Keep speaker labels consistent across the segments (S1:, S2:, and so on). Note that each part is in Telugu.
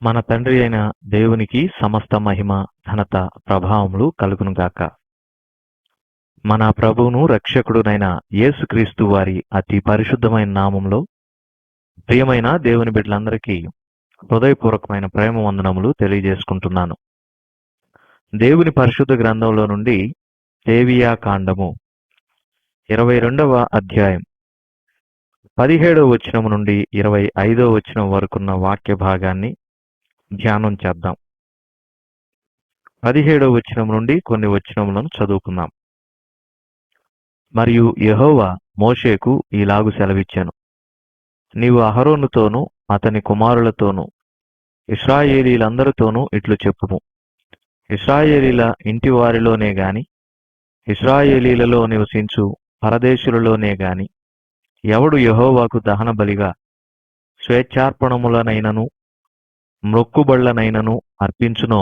S1: మన తండ్రి అయిన దేవునికి సమస్త మహిమ, ఘనత, ప్రభావములు కలుగునుగాక. మన ప్రభువును రక్షకుడునైన యేసుక్రీస్తు వారి అతి పరిశుద్ధమైన నామంలో ప్రియమైన దేవుని బిడ్డలందరికీ హృదయపూర్వకమైన ప్రేమ వందనములు తెలియజేసుకుంటున్నాను. దేవుని పరిశుద్ధ గ్రంథంలో నుండి లేవియా కాండము 22వ అధ్యాయం 17వ వచనం నుండి 25వ వచనం వరకున్న వాక్య భాగాన్ని ధ్యానం చేద్దాం. 17వ వచనం నుండి కొన్ని వచనములను చదువుకుందాం. మరియు యెహోవా మోషేకు ఈలాగు సెలవిచ్చెను, నీవు అహరోనుతోనూ అతని కుమారులతోనూ ఇశ్రాయేలీలందరితోనూ ఇట్లు చెప్పుము. ఇశ్రాయేలీల ఇంటి వారిలోనే గాని ఇశ్రాయేలీలలో నివసించు పరదేశులలోనే గాని ఎవడు యెహోవాకు దహన బలిగా స్వేచ్ఛార్పణములనైనను మ్రొక్కుబళ్లనైనను అర్పించునో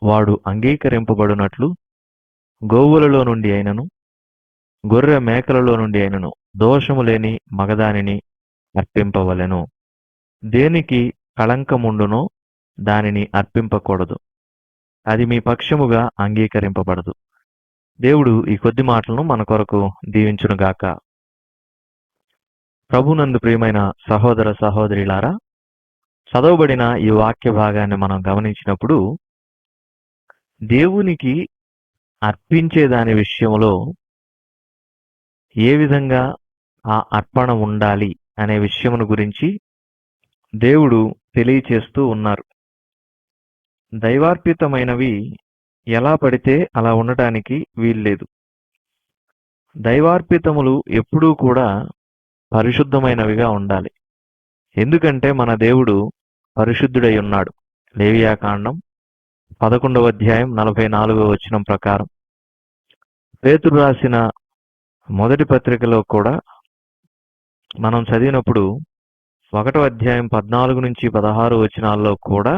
S1: వాడు అంగీకరింపబడినట్లు గోవులలో నుండి అయినను గొర్రె మేకలలో నుండి అయినను దోషము లేని మగదానిని అర్పింపవలెను. దేనికి కళంకముండునో దానిని అర్పింపకూడదు, అది మీ పక్షముగా అంగీకరింపబడదు. దేవుడు ఈ కొద్ది మాటలను మన కొరకు దీవించునుగాక. ప్రభునందు ప్రియమైన సహోదర సహోదరిలారా, చదవబడిన ఈ వాక్య భాగాన్ని మనం గమనించినప్పుడు దేవునికి అర్పించే దాని విషయంలో ఏ విధంగా ఆ అర్పణ ఉండాలి అనే విషయమును గురించి దేవుడు తెలియచేస్తూ ఉన్నారు. దైవార్పితమైనవి ఎలా పడితే అలా ఉండటానికి వీల్లేదు. దైవార్పితములు ఎప్పుడూ కూడా పరిశుద్ధమైనవిగా ఉండాలి. ఎందుకంటే మన దేవుడు పరిశుద్ధుడై ఉన్నాడు. లేవియా కాండం 11వ అధ్యాయం 44వ వచనం ప్రకారం, పేతురు రాసిన మొదటి పత్రికలో కూడా మనం చదివినప్పుడు 1వ అధ్యాయం 14 నుంచి 16 వచనాల్లో కూడా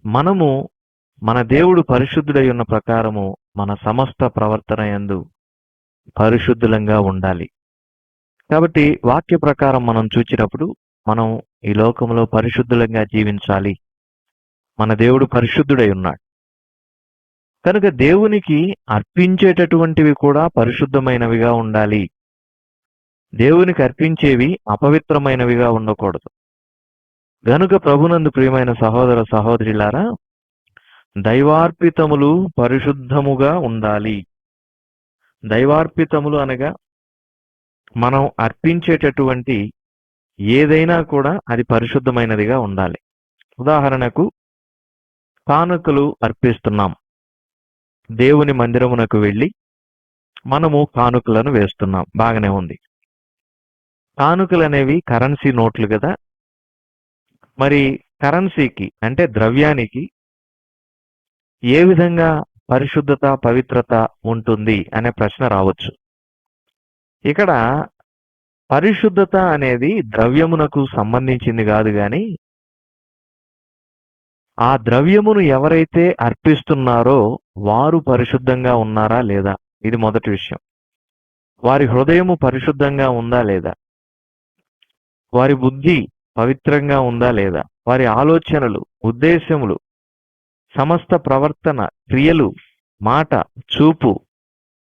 S1: మనము మన దేవుడు పరిశుద్ధుడై ఉన్న ప్రకారము మన సమస్త ప్రవర్తన యందు పరిశుద్ధులంగా ఉండాలి. కాబట్టి వాక్య ప్రకారం మనం చూచినప్పుడు మనం ఈ లోకంలో పరిశుద్ధులంగా జీవించాలి. మన దేవుడు పరిశుద్ధుడై ఉన్నాడు కనుక దేవునికి అర్పించేటటువంటివి కూడా పరిశుద్ధమైనవిగా ఉండాలి. దేవునికి అర్పించేవి అపవిత్రమైనవిగా ఉండకూడదు. గనుక ప్రభునందు ప్రియమైన సహోదర సహోదరులారా, దైవార్పితములు పరిశుద్ధముగా ఉండాలి. దైవార్పితములు అనగా మనం అర్పించేటటువంటి ఏదైనా కూడా అది పరిశుద్ధమైనదిగా ఉండాలి. ఉదాహరణకు కానుకలు అర్పిస్తున్నాం. దేవుని మందిరమునకు వెళ్ళి మనము కానుకలను వేస్తున్నాం, బాగానే ఉంది. కానుకలు అనేవి కరెన్సీ నోట్లు కదా. మరి కరెన్సీకి అంటే ద్రవ్యానికి ఏ విధంగా పరిశుద్ధత పవిత్రత ఉంటుంది అనే ప్రశ్న రావచ్చు. ఇక్కడ పరిశుద్ధత అనేది ద్రవ్యమునకు సంబంధించింది కాదు గాని ఆ ద్రవ్యమును ఎవరైతే అర్పిస్తున్నారో వారు పరిశుద్ధంగా ఉన్నారా లేదా, ఇది మొదటి విషయం. వారి హృదయము పరిశుద్ధంగా ఉందా లేదా, వారి బుద్ధి పవిత్రంగా ఉందా లేదా, వారి ఆలోచనలు ఉద్దేశములు సమస్త ప్రవర్తన క్రియలు మాట చూపు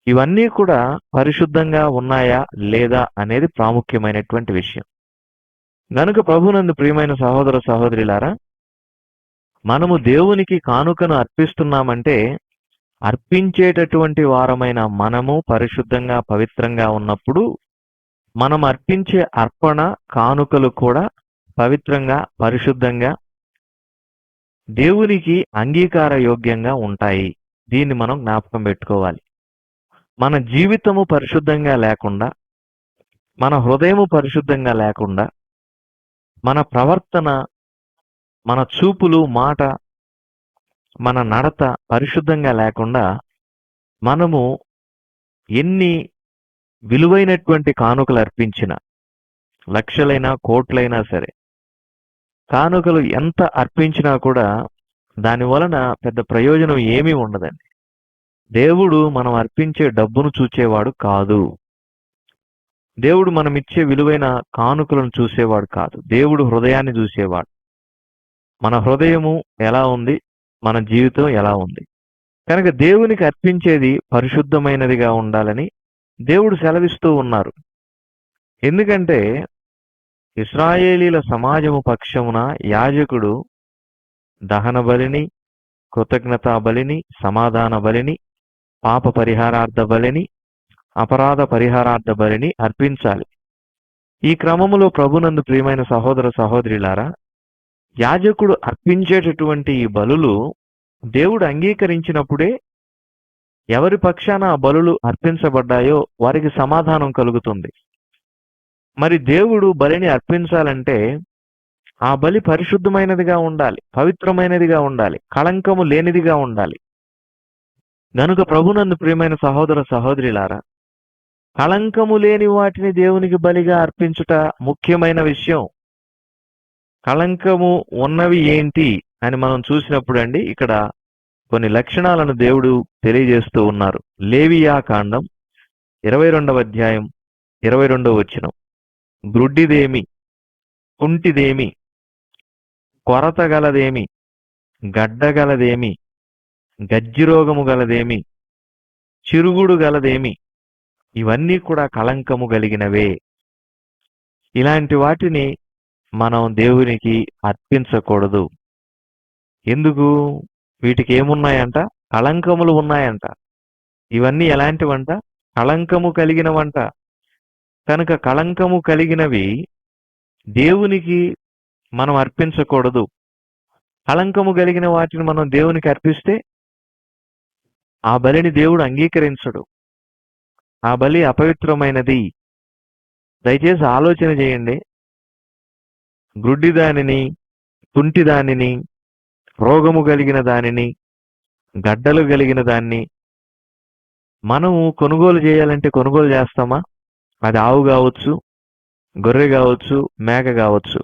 S1: ఇవన్నీ కూడా పరిశుద్ధంగా ఉన్నాయా లేదా అనేది ప్రాముఖ్యమైనటువంటి విషయం. గనుక ప్రభునందు ప్రియమైన సహోదర సహోదరులారా, మనము దేవునికి కానుకను అర్పిస్తున్నామంటే అర్పించేటటువంటి వారమైన మనము పరిశుద్ధంగా పవిత్రంగా ఉన్నప్పుడు మనం అర్పించే అర్పణ కానుకలు కూడా పవిత్రంగా పరిశుద్ధంగా దేవునికి అంగీకార యోగ్యంగా ఉంటాయి. దీన్ని మనం జ్ఞాపకం పెట్టుకోవాలి. మన జీవితము పరిశుద్ధంగా లేకుండా, మన హృదయము పరిశుద్ధంగా లేకుండా, మన ప్రవర్తన, మన చూపులు మాట, మన నడత పరిశుద్ధంగా లేకుండా మనము ఎన్ని విలువైనటువంటి కానుకలు అర్పించినా, లక్షలైనా కోట్లైనా సరే, కానుకలు ఎంత అర్పించినా కూడా దాని వలన పెద్ద ప్రయోజనం ఏమీ ఉండదండి. దేవుడు మనం అర్పించే డబ్బును చూచేవాడు కాదు. దేవుడు మనమిచ్చే విలువైన కానుకలను చూసేవాడు కాదు. దేవుడు హృదయాన్ని చూసేవాడు. మన హృదయము ఎలా ఉంది, మన జీవితం ఎలా ఉంది. కనుక దేవునికి అర్పించేది పరిశుద్ధమైనదిగా ఉండాలని దేవుడు సెలవిస్తూ ఉన్నారు. ఎందుకంటే ఇశ్రాయేలీల సమాజము పక్షమున యాజకుడు దహన బలిని, కృతజ్ఞతా బలిని, సమాధాన బలిని, పాప పరిహారార్థ బలిని, అపరాధ పరిహారార్థ బలిని అర్పించాలి. ఈ క్రమములో ప్రభునందు ప్రియమైన సహోదర సహోదరులారా, యాజకుడు అర్పించేటటువంటి ఈ బలులు దేవుడు అంగీకరించినప్పుడే ఎవరి పక్షాన ఆ బలులు అర్పించబడ్డాయో వారికి సమాధానం కలుగుతుంది. మరి దేవుడు బలిని అర్పించాలంటే ఆ బలి పరిశుద్ధమైనదిగా ఉండాలి, పవిత్రమైనదిగా ఉండాలి, కళంకము లేనిదిగా ఉండాలి. గనుక ప్రభునందు ప్రియమైన సహోదర సహోదరులారా, కళంకము లేని వాటిని దేవునికి బలిగా అర్పించుట ముఖ్యమైన విషయం. కళంకము ఉన్నవి ఏంటి అని మనం చూసినప్పుడు అండి, ఇక్కడ కొన్ని లక్షణాలను దేవుడు తెలియజేస్తూ ఉన్నారు. లేవియా కాండం 22వ అధ్యాయం 22వ వచనం. గ్రుడ్డిదేమి, కుంటిదేమి, కొరత గలదేమి, గడ్డగలదేమి, గజ్జిరోగము గలదేమి, చిరుగుడు గలదేమి, ఇవన్నీ కూడా కళంకము కలిగినవే. ఇలాంటి వాటిని మనం దేవునికి అర్పించకూడదు. ఎందుకు? వీటికి ఏమున్నాయంట? కళంకములు ఉన్నాయంట. ఇవన్నీ ఎలాంటివంట? కళంకము కలిగినవంట. కనుక కళంకము కలిగినవి దేవునికి మనం అర్పించకూడదు. కళంకము కలిగిన వాటిని మనం దేవునికి అర్పిస్తే ఆ బలిని దేవుడు అంగీకరించడు. ఆ బలి అపవిత్రమైనది. దయచేసి ఆలోచన చేయండి. గ్రుడ్డి దానిని, కుంటి దానిని, రోగము కలిగిన దానిని, గడ్డలు కలిగిన దాన్ని మనము కొనుగోలు చేయాలంటే కొనుగోలు చేస్తామా? అది ఆవు కావచ్చు, గొర్రె కావచ్చు, మేక కావచ్చు.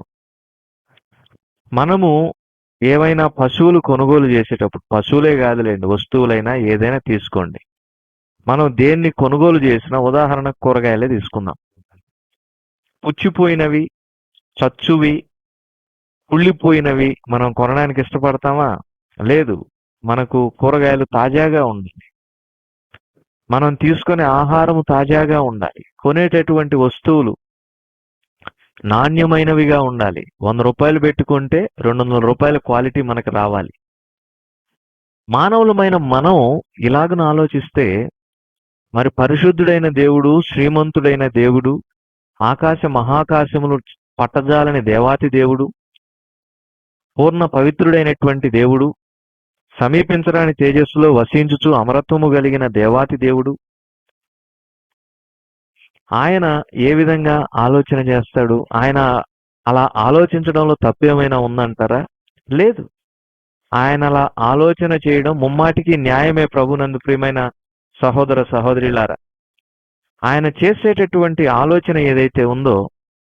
S1: మనము ఏవైనా పశువులు కొనుగోలు చేసేటప్పుడు, పశువులే కాదులేండి, వస్తువులైనా ఏదైనా తీసుకోండి, మనం దేన్ని కొనుగోలు చేసినా, ఉదాహరణకు కూరగాయలే తీసుకుందాం. పుచ్చిపోయినవి, చచ్చువి, కుళ్ళిపోయినవి మనం కొనడానికి ఇష్టపడతామా? లేదు. మనకు కూరగాయలు తాజాగా ఉండాలి. మనం తీసుకునే ఆహారము తాజాగా ఉండాలి. కొనేటటువంటి వస్తువులు నాణ్యమైనవిగా ఉండాలి. 100 రూపాయలు పెట్టుకుంటే 200 రూపాయల క్వాలిటీ మనకు రావాలి. మానవులమైన మనం ఇలాగను ఆలోచిస్తే మరి పరిశుద్ధుడైన దేవుడు, శ్రీమంతుడైన దేవుడు, ఆకాశ మహాకాశములు పట్టజాలని దేవాతి దేవుడు, పూర్ణ పవిత్రుడైనటువంటి దేవుడు, సమీపించరాని తేజస్సులో వసించుచు అమరత్వము కలిగిన దేవాతి దేవుడు, ఆయన ఏ విధంగా ఆలోచన చేస్తాడు? ఆయన అలా ఆలోచించడంలో తప్పేమైనా ఉందంటారా? లేదు. ఆయన అలా ఆలోచన చేయడం ముమ్మాటికి న్యాయమే. ప్రభునందు ప్రియమైన సహోదర సహోదరులారా, ఆయన చేసేటటువంటి ఆలోచన ఏదైతే ఉందో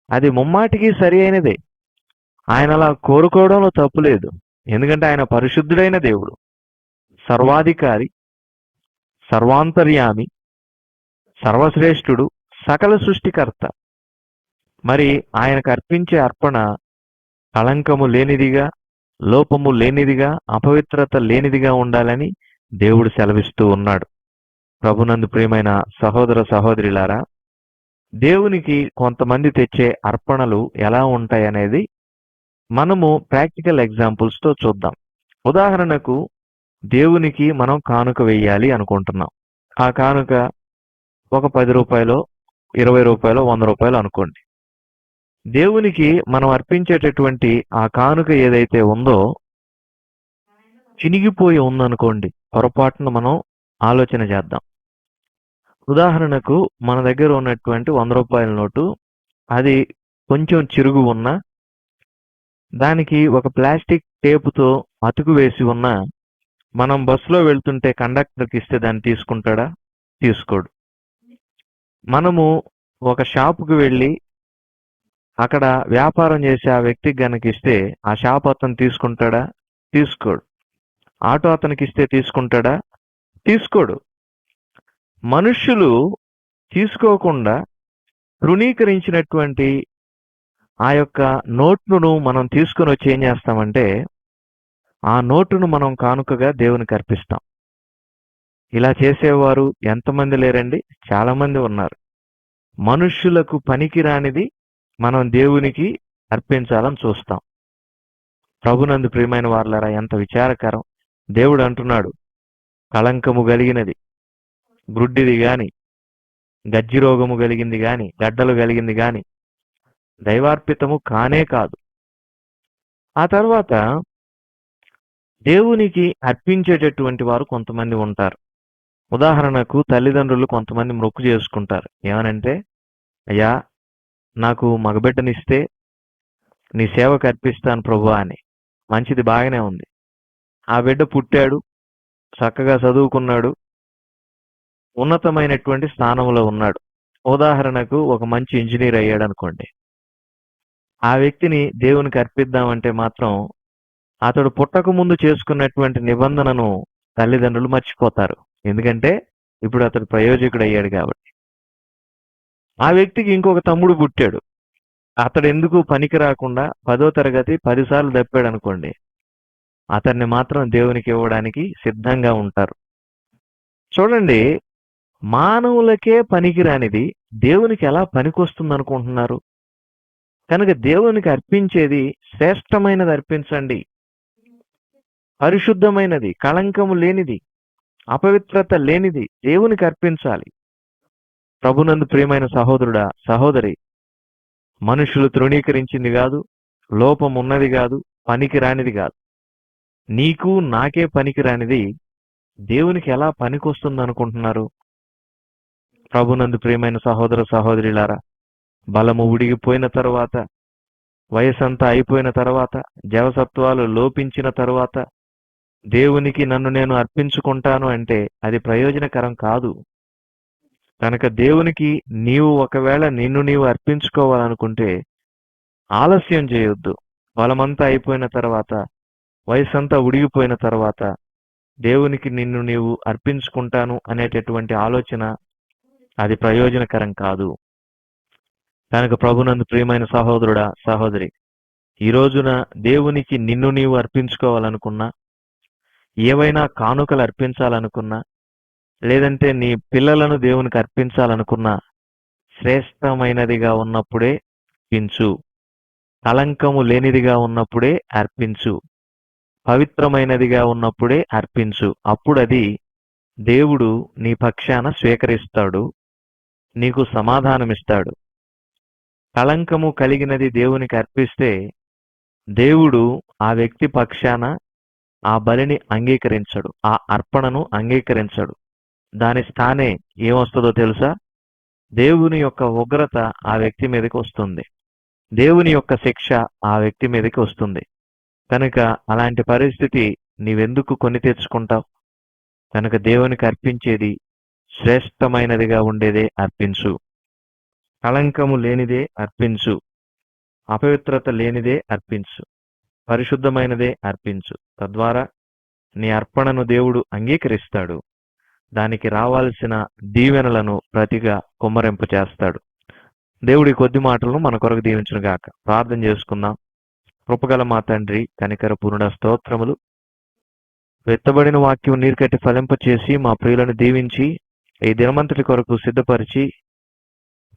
S1: అది ముమ్మాటికి సరి అయినదే. ఆయన అలా కోరుకోవడంలో తప్పు లేదు. ఎందుకంటే ఆయన పరిశుద్ధుడైన దేవుడు, సర్వాధికారి, సర్వాంతర్యామి, సర్వశ్రేష్ఠుడు, సకల సృష్టికర్త. మరి ఆయనకు అర్పించే అర్పణ కళంకము లేనిదిగా, లోపము లేనిదిగా, అపవిత్రత లేనిదిగా ఉండాలని దేవుడు సెలవిస్తూ ఉన్నాడు. ప్రభునందు ప్రియమైన సహోదర సహోదరులారా, దేవునికి కొంతమంది తెచ్చే అర్పణలు ఎలా ఉంటాయనేది మనము ప్రాక్టికల్ ఎగ్జాంపుల్స్ తో చూద్దాం. ఉదాహరణకు, దేవునికి మనం కానుక వేయాలి అనుకుంటున్నాం. ఆ కానుక ఒక 10 రూపాయలు, 20 రూపాయలు, 100 రూపాయలు అనుకోండి. దేవునికి మనం అర్పించేటటువంటి ఆ కానుక ఏదైతే ఉందో చినిగిపోయి ఉందనుకోండి, పొరపాటున మనం ఆలోచన చేద్దాం. ఉదాహరణకు, మన దగ్గర ఉన్నటువంటి 100 రూపాయల నోటు అది కొంచెం చిరుగు ఉన్నా, దానికి ఒక ప్లాస్టిక్ టేపుతో అతుకు వేసి ఉన్నా, మనం బస్సులో వెళ్తుంటే కండక్టర్కి ఇస్తే దాన్ని తీసుకుంటాడా? తీసుకోడు. మనము ఒక షాపుకి వెళ్ళి అక్కడ వ్యాపారం చేసే ఆ వ్యక్తికి గనక ఇస్తే ఆ షాప్ అతను తీసుకుంటాడా? తీసుకోడు. ఆటో అతనికి ఇస్తే తీసుకుంటాడా? తీసుకోడు. మనుష్యులు తీసుకోకుండా తృణీకరించినటువంటి ఆ యొక్క నోట్లను మనం తీసుకొని వచ్చి ఏం చేస్తామంటే ఆ నోటును మనం కానుకగా దేవునికి అర్పిస్తాం. ఇలా చేసేవారు ఎంతమంది లేరండి? చాలా మంది ఉన్నారు. మనుష్యులకు పనికిరానిది మనం దేవునికి అర్పించాలని చూస్తాం. ప్రభునందు ప్రియమైన వారలారా, ఎంత విచారకరం! దేవుడు అంటున్నాడు, కళంకము కలిగినది, గ్రుడ్డిది గాని, గజ్జి రోగము కలిగింది గాని, గడ్డలు కలిగింది గాని దైవార్పితము కానే కాదు. ఆ తర్వాత దేవునికి అర్పించేటటువంటి వారు కొంతమంది ఉంటారు. ఉదాహరణకు తల్లిదండ్రులు కొంతమంది మొక్కు చేసుకుంటారు. ఏమనంటే, అయ్యా నాకు మగబిడ్డనిస్తే నీ సేవకు అర్పిస్తాను ప్రభువా అని. మంచిది, బాగానే ఉంది. ఆ బిడ్డ పుట్టాడు, చక్కగా చదువుకున్నాడు, ఉన్నతమైనటువంటి స్థానంలో ఉన్నాడు. ఉదాహరణకు ఒక మంచి ఇంజనీర్ అయ్యాడు అనుకోండి. ఆ వ్యక్తిని దేవునికి అర్పిద్దామంటే మాత్రం అతడు పుట్టక ముందు చేసుకున్నటువంటి నిబంధనను తల్లిదండ్రులు మర్చిపోతారు. ఎందుకంటే ఇప్పుడు అతడు ప్రయోజకుడు అయ్యాడు కాబట్టి. ఆ వ్యక్తికి ఇంకొక తమ్ముడు పుట్టాడు. అతడు ఎందుకు పనికి రాకుండా 10వ తరగతి 10 సార్లు తప్పాడు అనుకోండి. అతన్ని మాత్రం దేవునికి ఇవ్వడానికి సిద్ధంగా ఉంటారు. చూడండి, మానవులకే పనికిరానిది దేవునికి ఎలా పనికొస్తుంది అనుకుంటున్నారు? కనుక దేవునికి అర్పించేది శ్రేష్టమైనది అర్పించండి. పరిశుద్ధమైనది, కళంకము లేనిది, అపవిత్రత లేనిది దేవునికి అర్పించాలి. ప్రభునందు ప్రియమైన సహోదరుడా, సహోదరి, మనుషులు తృణీకరించింది కాదు, లోపం ఉన్నది కాదు, పనికి రానిది కాదు. నీకు నాకే పనికి రానిది దేవునికి ఎలా పనికొస్తుంది అనుకుంటున్నారు? ప్రభునందు ప్రియమైన సహోదర సహోదరులారా, బలము ఉడిగిపోయిన తరువాత, వయసంతా అయిపోయిన తర్వాత, జవసత్వాలు లోపించిన తరువాత దేవునికి నన్ను నేను అర్పించుకుంటాను అంటే అది ప్రయోజనకరం కాదు. కనుక దేవునికి నీవు ఒకవేళ నిన్ను నీవు అర్పించుకోవాలనుకుంటే ఆలస్యం చేయొద్దు. బలమంతా అయిపోయిన తర్వాత, వయసంతా ఉడిగిపోయిన తర్వాత దేవునికి నిన్ను నీవు అర్పించుకుంటాను అనేటటువంటి ఆలోచన అది ప్రయోజనకరం కాదు. కనుక ప్రభునందు ప్రియమైన సహోదరుడా, సహోదరి, ఈ రోజున దేవునికి నిన్ను నీవు అర్పించుకోవాలనుకున్నా, ఏవైనా కానుకలు అర్పించాలనుకున్నా, లేదంటే నీ పిల్లలను దేవునికి అర్పించాలనుకున్నా, శ్రేష్టమైనదిగా ఉన్నప్పుడే అర్పించు. కళంకము లేనిదిగా ఉన్నప్పుడే అర్పించు. పవిత్రమైనదిగా ఉన్నప్పుడే అర్పించు. అప్పుడది దేవుడు నీ పక్షాన స్వీకరిస్తాడు, నీకు సమాధానమిస్తాడు. కళంకము కలిగినది దేవునికి అర్పిస్తే దేవుడు ఆ వ్యక్తి పక్షాన ఆ బలిని అంగీకరించడు, ఆ అర్పణను అంగీకరించడు. దాని స్థానే ఏమొస్తుందో తెలుసా? దేవుని యొక్క ఉగ్రత ఆ వ్యక్తి మీదకి వస్తుంది. దేవుని యొక్క శిక్ష ఆ వ్యక్తి మీదకి వస్తుంది. కనుక అలాంటి పరిస్థితి నీవెందుకు కొని తెచ్చుకుంటావు? కనుక దేవునికి అర్పించేది శ్రేష్టమైనదిగా ఉండేదే అర్పించు. కళంకము లేనిదే అర్పించు. అపవిత్రత లేనిదే అర్పించు. పరిశుద్ధమైనదే అర్పించు. తద్వారా నీ అర్పణను దేవుడు అంగీకరిస్తాడు. దానికి రావాల్సిన దీవెనలను ప్రతిగా కుమ్మరింపు చేస్తాడు. దేవుడి కొద్ది మాటలను మన కొరకు దీవించును గాక. ప్రార్థన చేసుకుందాం. కృపగల మా తండ్రి, కనికర పూర్ణ స్తోత్రములు. వెత్తబడిన వాక్యం నీరుకట్టి ఫలింపచేసి మా ప్రియులను దీవించి ఈ దినమంతటి కొరకు సిద్ధపరిచి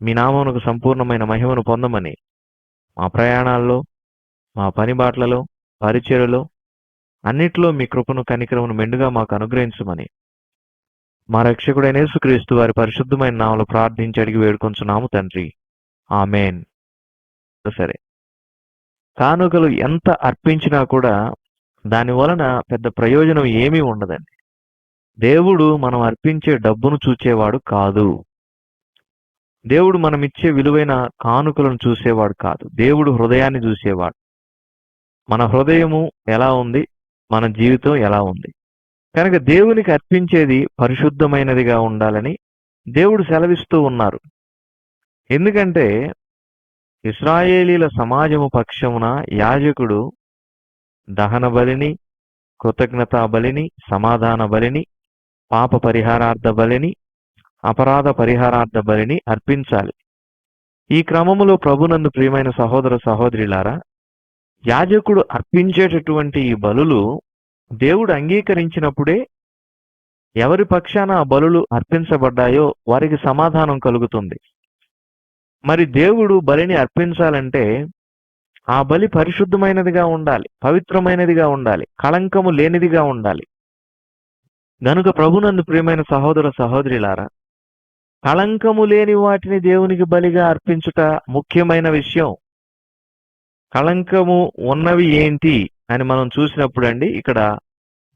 S1: మీ నామమునకు సంపూర్ణమైన మహిమను పొందమని మా ప్రయాణాల్లో, మా పని బాట్లలో, పరిచర్యలో అన్నిట్లో మీ కృపను కనికరమును మెండుగా మాకు అనుగ్రహించమని మా రక్షకుడైన యేసుక్రీస్తు వారి పరిశుద్ధమైన నామములో ప్రార్థించి అడిగి వేడుకొంచున్నాము తండ్రి. ఆమేన్. సరే, కానుకలు ఎంత అర్పించినా కూడా దాని వలన పెద్ద ప్రయోజనం ఏమీ ఉండదండి. దేవుడు మనం అర్పించే డబ్బును చూచేవాడు కాదు. దేవుడు మనమిచ్చే విలువైన కానుకలను చూసేవాడు కాదు. దేవుడు హృదయాన్ని చూసేవాడు. మన హృదయము ఎలా ఉంది, మన జీవితం ఎలా ఉంది. కనుక దేవునికి అర్పించేది పరిశుద్ధమైనదిగా ఉండాలని దేవుడు సెలవిస్తూ ఉన్నారు. ఎందుకంటే ఇశ్రాయేలీల సమాజము పక్షమున యాజకుడు దహన బలిని, కృతజ్ఞతా బలిని, సమాధాన బలిని, పాప పరిహారార్థ బలిని, అపరాధ పరిహారార్థ బలిని అర్పించాలి. ఈ క్రమములో ప్రభునందు ప్రియమైన సహోదర సహోదరులారా, యాజకుడు అర్పించేటటువంటి ఈ బలులు దేవుడు అంగీకరించినప్పుడే ఎవరి పక్షాన ఆ బలులు అర్పించబడ్డాయో వారికి సమాధానం కలుగుతుంది. మరి దేవుడు బలిని అర్పించాలంటే ఆ బలి పరిశుద్ధమైనదిగా ఉండాలి, పవిత్రమైనదిగా ఉండాలి, కళంకము లేనిదిగా ఉండాలి. గనుక ప్రభునందు ప్రియమైన సహోదర సహోదరులారా, కళంకము లేని వాటిని దేవునికి బలిగా అర్పించుట ముఖ్యమైన విషయం. కళంకము ఉన్నవి ఏంటి అని మనం చూసినప్పుడు ఇక్కడ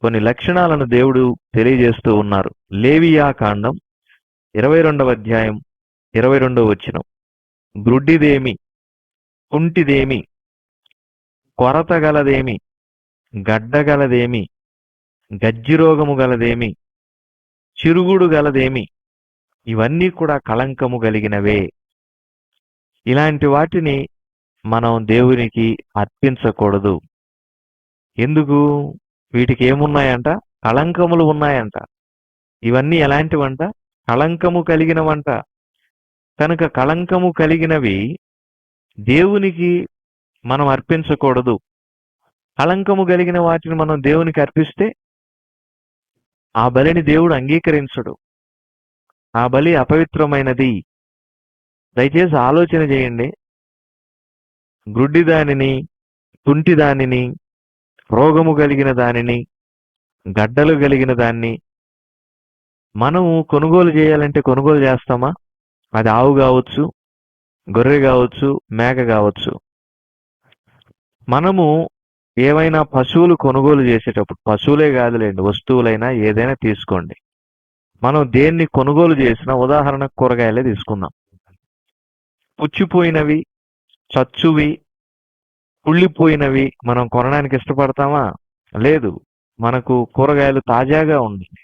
S1: కొన్ని లక్షణాలను దేవుడు తెలియజేస్తూ ఉన్నారు. లేవియా కాండం 22వ అధ్యాయం 22వ వచనం. గ్రుడ్డిదేమి, కుంటిదేమి, కొరత గలదేమి, గడ్డగలదేమి, గజ్జిరోగము గలదేమి, చిరుగుడు గలదేమి, ఇవన్నీ కూడా కళంకము కలిగినవే. ఇలాంటి వాటిని మనం దేవునికి అర్పించకూడదు. ఎందుకు? వీటికి ఏమున్నాయంట? కళంకములు ఉన్నాయంట. ఇవన్నీ ఎలాంటివంట? కళంకము కలిగినవంట. కనుక కళంకము కలిగినవి దేవునికి మనం అర్పించకూడదు. కళంకము కలిగిన వాటిని మనం దేవునికి అర్పిస్తే ఆ బలిని దేవుడు అంగీకరించడు. ఆ బలి అపవిత్రమైనది. దయచేసి ఆలోచన చేయండి. గ్రుడ్డి దానిని, కుంటి దానిని, రోగము కలిగిన దానిని, గడ్డలు కలిగిన దాన్ని మనము కొనుగోలు చేయాలంటే కొనుగోలు చేస్తామా? అది ఆవు కావచ్చు, గొర్రె కావచ్చు, మేక కావచ్చు. మనము ఏవైనా పశువులు కొనుగోలు చేసేటప్పుడు, పశువులే కాదులేండి, వస్తువులైనా ఏదైనా తీసుకోండి, మనం దేన్ని కొనుగోలు చేసినా, ఉదాహరణకు కూరగాయలే తీసుకుందాం. పుచ్చిపోయినవి, చచ్చువి, కుళ్ళిపోయినవి మనం కొనడానికి ఇష్టపడతామా? లేదు. మనకు కూరగాయలు తాజాగా ఉండాలి.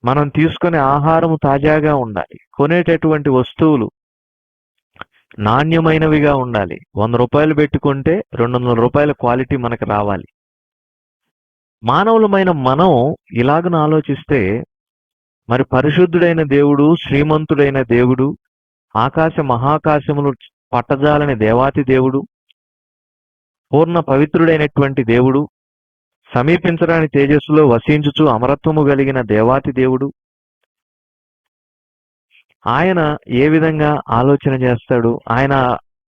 S1: మనం తీసుకునే ఆహారము తాజాగా ఉండాలి. కొనేటటువంటి వస్తువులు నాణ్యమైనవిగా ఉండాలి. 100 రూపాయలు పెట్టుకుంటే 200 రూపాయల క్వాలిటీ మనకు రావాలి. మానవులమైన మనం ఇలాగను ఆలోచిస్తే మరి పరిశుద్ధుడైన దేవుడు, శ్రీమంతుడైన దేవుడు, ఆకాశ మహాకాశములు పట్టజాలని దేవాతి దేవుడు, పూర్ణ పవిత్రుడైనటువంటి దేవుడు, సమీపించడానికి తేజస్సులో వసించుచు అమరత్వము కలిగిన దేవాతి దేవుడు, ఆయన ఏ విధంగా ఆలోచన చేస్తాడు? ఆయన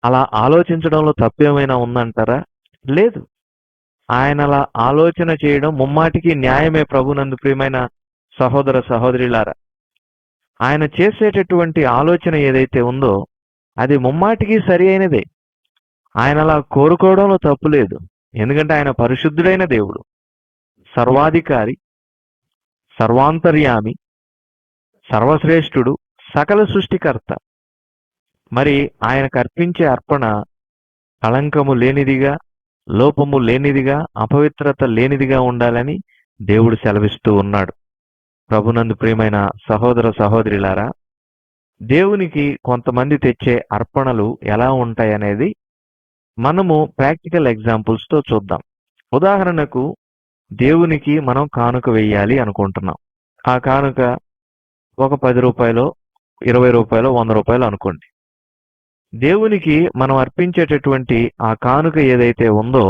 S1: అలా ఆలోచించడంలో తప్పేమైనా ఉందంటారా? లేదు. ఆయన అలా ఆలోచన చేయడం ముమ్మాటికి న్యాయమే. ప్రభునందు ప్రియమైన సహోదర సహోదరులారా, ఆయన చేసేటటువంటి ఆలోచన ఏదైతే ఉందో అది ముమ్మాటికి సరి అయినదే. ఆయన అలా కోరుకోవడంలో తప్పు లేదు. ఎందుకంటే ఆయన పరిశుద్ధుడైన దేవుడు, సర్వాధికారి, సర్వాంతర్యామి, సర్వశ్రేష్ఠుడు, సకల సృష్టికర్త. మరి ఆయనకు అర్పించే అర్పణ కళంకము లేనిదిగా, లోపము లేనిదిగా, అపవిత్రత లేనిదిగా ఉండాలని దేవుడు సెలవిస్తూ ఉన్నాడు. ప్రభునందు ప్రియమైన సహోదర సహోదరులారా, దేవునికి కొంతమంది తెచ్చే అర్పణలు ఎలా ఉంటాయనేది మనము ప్రాక్టికల్ ఎగ్జాంపుల్స్తో చూద్దాం. ఉదాహరణకు దేవునికి మనం కానుక వేయాలి అనుకుంటున్నాం. ఆ కానుక ఒక 10 రూపాయలు, 20 రూపాయలు, 100 రూపాయలు అనుకోండి. దేవునికి మనం అర్పించేటటువంటి ఆ కానుక ఏదైతే ఉందో